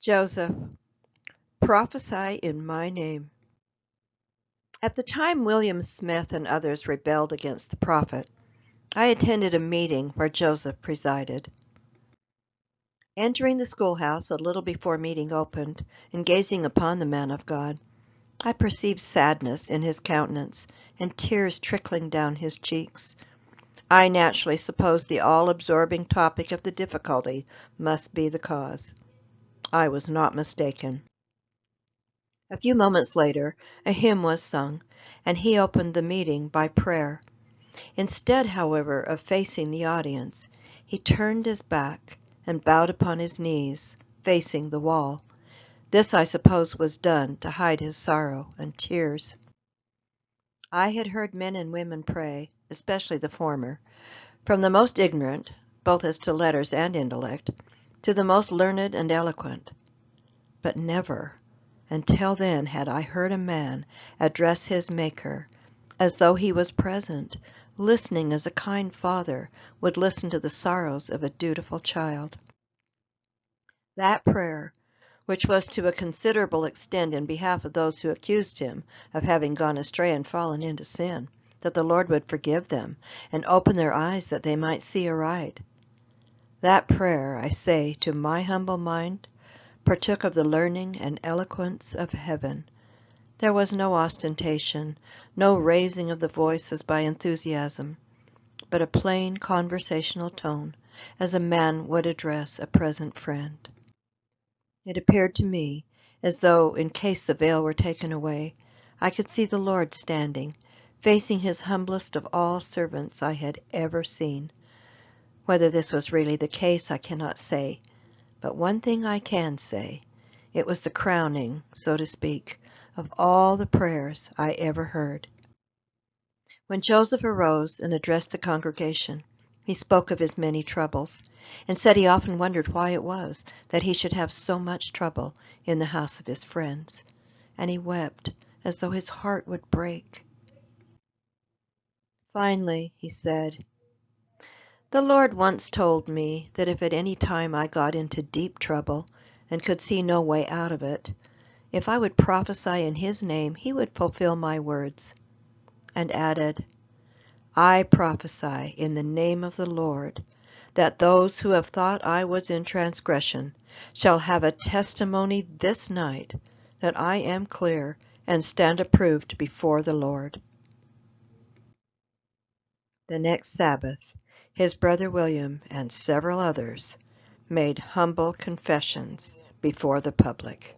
Joseph, prophesy in my name. At the time William Smith and others rebelled against the prophet, I attended a meeting where Joseph presided. Entering the schoolhouse a little before meeting opened, and gazing upon the man of God, I perceived sadness in his countenance and tears trickling down his cheeks. I naturally supposed the all-absorbing topic of the difficulty must be the cause. I was not mistaken. A few moments later, a hymn was sung, and he opened the meeting by prayer. Instead, however, of facing the audience, he turned his back and bowed upon his knees, facing the wall. This, I suppose, was done to hide his sorrow and tears. I had heard men and women pray, especially the former, from the most ignorant, both as to letters and intellect, to the most learned and eloquent. But never, until then, had I heard a man address his Maker as though he was present, listening as a kind father would listen to the sorrows of a dutiful child. That prayer, which was to a considerable extent in behalf of those who accused him of having gone astray and fallen into sin, that the Lord would forgive them and open their eyes that they might see aright. That prayer, I say, to my humble mind, partook of the learning and eloquence of heaven. There was no ostentation, no raising of the voice as by enthusiasm, but a plain conversational tone, as a man would address a present friend. It appeared to me as though, in case the veil were taken away, I could see the Lord standing, facing his humblest of all servants I had ever seen. Whether this was really the case, I cannot say, but one thing I can say, it was the crowning, so to speak, of all the prayers I ever heard. When Joseph arose and addressed the congregation, he spoke of his many troubles, and said he often wondered why it was that he should have so much trouble in the house of his friends, and he wept as though his heart would break. Finally, he said, "The Lord once told me that if at any time I got into deep trouble and could see no way out of it, if I would prophesy in his name, he would fulfill my words," and added, "I prophesy in the name of the Lord that those who have thought I was in transgression shall have a testimony this night that I am clear and stand approved before the Lord." The next Sabbath, his brother William and several others made humble confessions before the public.